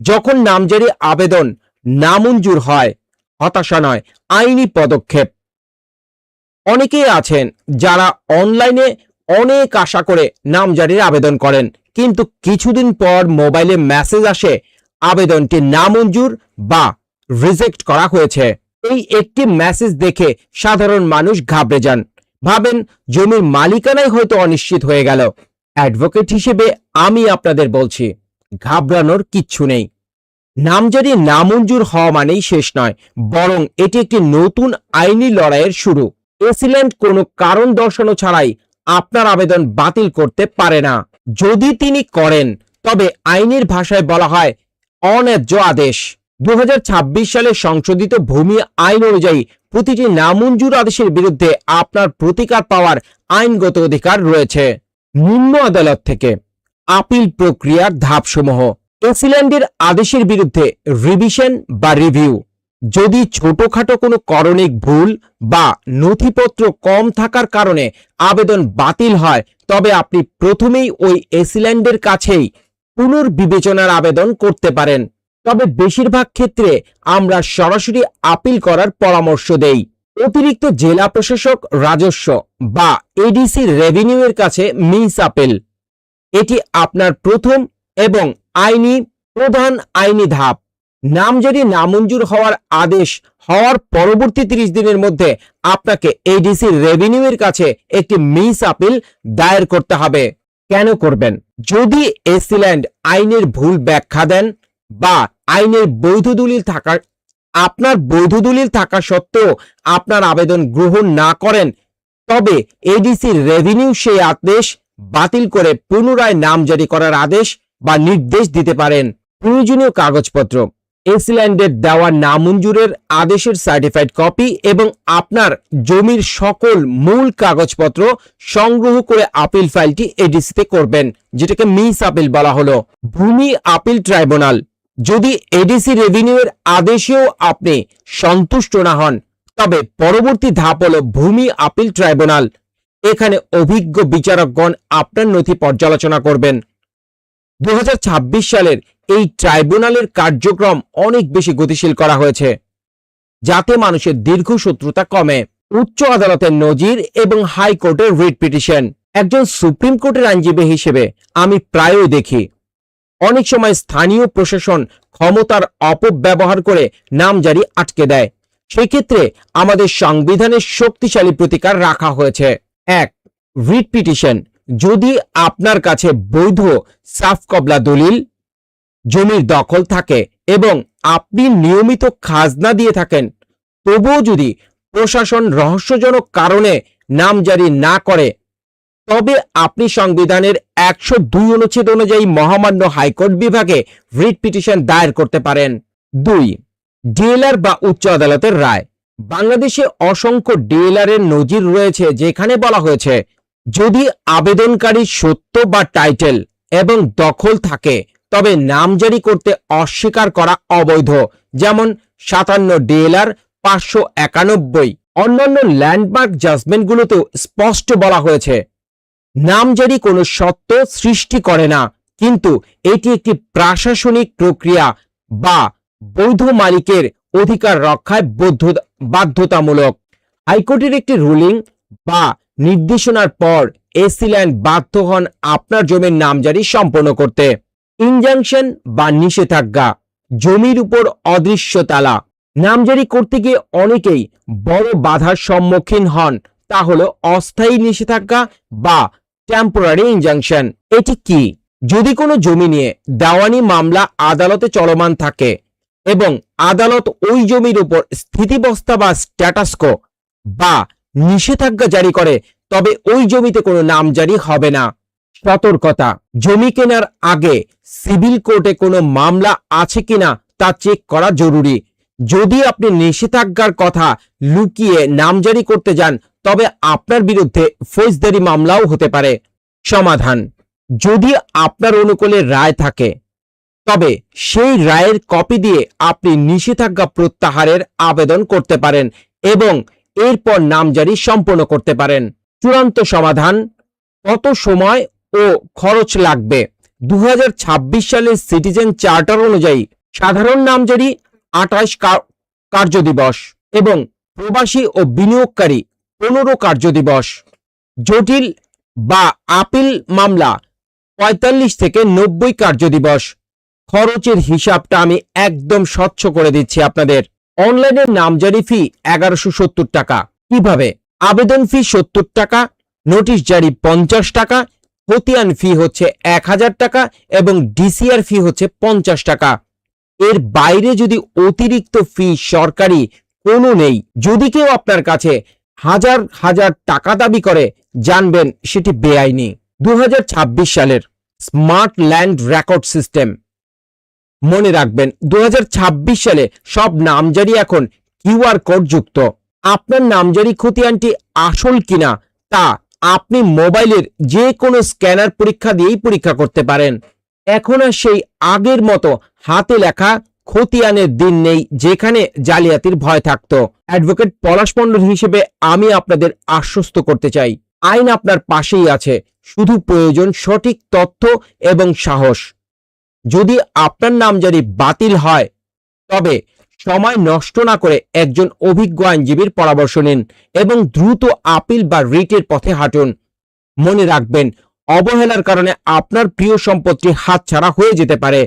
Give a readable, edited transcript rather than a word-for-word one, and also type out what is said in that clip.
যখন নামজারি আবেদন নামঞ্জুর হয়, হতাশা নয়, আইনি পদক্ষেপ। অনেকেই আছেন যারা অনলাইনে অনেক আশা করে নামজারির আবেদন করেন, কিন্তু কিছুদিন পর মোবাইলে মেসেজ আসে আবেদনটি নামঞ্জুর বা রিজেক্ট করা হয়েছে। এই একটি মেসেজ দেখে সাধারণ মানুষ ঘাবড়ে যান, ভাবেন জমির মালিকানাই হয়তো অনিশ্চিত হয়ে গেল। অ্যাডভোকেট হিসেবে আমি আপনাদের বলছি, ঘাবড়ানোর কিচ্ছু নেই। নামজারি নামঞ্জুর হওয়া মানেই শেষ নয়, বরং এটি একটি নতুন আইনি লড়াইয়ের শুরু। এসিল্যান্ড কোনো কারণ দর্শানো ছাড়াই আপনার আবেদন বাতিল করতে পারে না। যদি তিনি করেন, তবে আইনের ভাষায় বলা হয় অন্যায্য আদেশ। 2026 সালে সংশোধিত ভূমি আইন অনুযায়ী প্রতিটি নামঞ্জুর আদেশের বিরুদ্ধে আপনার প্রতিকার পাওয়ার আইনগত অধিকার রয়েছে। নিম্ন আদালত থেকে আপিল প্রক্রিয়ার ধাপসমূহ। এসিল্যান্ডের আদেশের বিরুদ্ধে রিভিশন বা রিভিউ। যদি ছোটখাটো কোনো করণিক ভুল বা নথিপত্র কম থাকার কারণে আবেদন বাতিল হয়, তবে আপনি প্রথমেই ওই এসিল্যান্ডের কাছেই পুনর্বিবেচনার আবেদন করতে পারেন। তবে বেশিরভাগ ক্ষেত্রে আমরা সরাসরি আপিল করার পরামর্শ দেই। অতিরিক্ত জেলা প্রশাসক রাজস্ব বা এডিসি রেভিনিউ এর কাছে মিস আপিল। এটি আপনার প্রথম এবং প্রধান আইনি ধাপ। নামজারি নামঞ্জুর হওয়ার আদেশ হওয়ার পরবর্তী 30 দিনের মধ্যে আপনাকে এডিসি রেভিনিউ এর কাছে একটি মিস আপিল দায়ের করতে হবে। কেন করবেন? যদি এসিল্যান্ড আইনের ভুল ব্যাখ্যা দেন বা আইনের বৈধ দলিল থাকা সত্ত্বেও আপনার আবেদন গ্রহণ না করেন, তবে এডিসি রেভিনিউ সেই আদেশ বাতিল করে পুনরায় নামজারি করার আদেশ বা নির্দেশ দিতে পারেন। প্রয়োজনীয় কাগজপত্র: এসিল্যান্ডের দেওয়া নামঞ্জুরের আদেশের সার্টিফাইড কপি এবং আপনার জমির সকল মূল কাগজপত্র সংগ্রহ করে আপিল ফাইলটি এডিসিতে করবেন, যেটাকে মিস আপিল বলা হলো। ভূমি আপিল ট্রাইব্যুনাল: যদি এডিসি রেভিনিউ এর আদেশেও আপনি সন্তুষ্ট না হন, তবে পরবর্তী ধাপ হলো ভূমি আপিল ট্রাইব্যুনাল। এখানে অভিজ্ঞ বিচারকগণ আপনার নথি পর্যালোচনা করবেন। 2026 সালের এই ট্রাইব্যুনালের কার্যক্রম অনেক বেশি গতিশীল করা হয়েছে, যাতে মানুষের দীর্ঘসূত্রতা কমে। উচ্চ আদালতের নজির এবং হাইকোর্টের রিট পিটিশন: একজন সুপ্রিম কোর্টের আইনজীবী হিসেবে আমি প্রায়ই দেখি অনেক সময় স্থানীয় প্রশাসন ক্ষমতার অপব্যবহার করে নামজারি আটকে দেয়। সেক্ষেত্রে আমাদের সংবিধানের শক্তিশালী প্রতিকার রাখা হয়েছে। 1. রিট পিটিশন: যদি আপনার কাছে বৈধ সাফ কবলা দলিল, জমির দখল থাকে এবং আপনি নিয়মিত খাজনা দিয়ে থাকেন, তবুও যদি প্রশাসন রহস্যজনক কারণে নামজারি না করে, তবে আপনি সংবিধানের 102 অনুচ্ছেদ অনুযায়ী মহামান্য হাইকোর্ট বিভাগে রিট পিটিশন দায়ের করতে পারেন। 2. ডিএলআর বা উচ্চ আদালতের রায়: বাংলাদেশে অসংখ্য ডিএলআর এর নজির রয়েছে, যেখানে বলা হয়েছে যদি আবেদনকারী সত্য বা টাইটেল এবং দখল থাকে, তবে নামজারি করতে অস্বীকার করা অবৈধ, যেমন 57 ডিএলআর 591। অন্যান্য ল্যান্ডমার্ক জাজমেন্টগুলোতেও স্পষ্ট বলা হয়েছে নামজারি কোনো সত্য সৃষ্টি করে না, কিন্তু এটি একটি প্রশাসনিক প্রক্রিয়া বা বৈধ মালিকের অধিকার রক্ষায় বাধ্যতামূলক। হাইকোর্টের একটি রুলিং বা নির্দেশনার পর এসিল্যান্ড বাধ্য হন আপনার জমির নামজারি সম্পন্ন করতে। ইনজাংশন বা নিষেধাজ্ঞা: জমির উপর অদৃশ্য তালা। নামজারি করতে গিয়ে অনেকেই বড় বাধার সম্মুখীন হন, তা হলো অস্থায়ী নিষেধাজ্ঞা বা টেম্পোরারি ইনজাংশন। এটি কি? যদি কোনো জমি নিয়ে দেওয়ানি মামলা আদালতে চলমান থাকে এবং আদালত ওই জমির উপর স্থিতিবস্থা বা স্ট্যাটাসকো বা নিষেধাজ্ঞা জারি করে, তবে ওই জমিতে কোনো নামজারি হবে না। সতর্কতা: জমি কেনার আগে সিভিল কোর্টে কোনো মামলা আছে কিনা তা চেক করা জরুরি। যদি আপনি নিষেধাজ্ঞার কথা লুকিয়ে নামজারি করতে যান, তবে আপনার বিরুদ্ধে ফৌজদারি মামলাও হতে পারে। সমাধান: যদি আপনার অনুকূলে রায় থাকে, তবে সেই রায়ের কপি দিয়ে আপনি নিষেধাজ্ঞা প্রত্যাহারের আবেদন করতে পারেন এবং এরপর নামজারি সম্পন্ন করতে পারেন। চূড়ান্ত সমাধান: কত সময় ও খরচ লাগবে? 2026 সালের সিটিজেন চার্টার অনুযায়ী সাধারণ নামজারি 28 কার্যদিবস এবং প্রবাসী ও বিনিয়োগকারী 15 কার্যদিবস। জটিল বা আপিল মামলা 45 থেকে 90 কার্যদিবস। খরচের হিসাবটা আমি একদম স্বচ্ছ করে দিচ্ছি আপনাদের। অনলাইনের নামজারি ফি 1170 টাকা। কিভাবে? আবেদন ফি 70 টাকা, নোটিশ জারি 50 টাকা, খতিয়ান ফি হচ্ছে 1000 টাকা এবং ডিসিআর ফি হচ্ছে 50 টাকা। এর বাইরে যদি অতিরিক্ত ফি সরকারি কোনো নেই। যদি কেউ আপনার কাছে হাজার হাজার টাকা দাবি করে, জানবেন সেটি বেআইনি। 2026 সালের স্মার্ট ল্যান্ড রেকর্ড সিস্টেম। মনে রাখবেন 2026 সালে সব নামজারি এখন কিউআর কোড যুক্ত। আপনার নামজারি খতিয়ানটি আসল কিনা তা আপনি মোবাইলের যে কোনো স্ক্যানার পরীক্ষা দিয়েই পরীক্ষা করতে পারেন। এখন আর সেই আগের মতো হাতে লেখা খতিয়ানের দিন নেই যেখানে জালিয়াতির ভয় থাকতো। অ্যাডভোকেট পলাশ মণ্ডল হিসেবে আমি আপনাদের আশ্বস্ত করতে চাই, আইন আপনার পাশেই আছে, শুধু প্রয়োজন সঠিক তথ্য এবং সাহস। যদি আপনার নামজারি বাতিল হয় তবে সময় নষ্ট না করে একজন অভিজ্ঞ আইনজীবীর পরামর্শ নিন এবং দ্রুত আপিল বা রিটের পথে হাঁটুন। মনে রাখবেন, অবহেলার কারণে আপনার প্রিয় সম্পত্তি হাতছাড়া হয়ে যেতে পারে।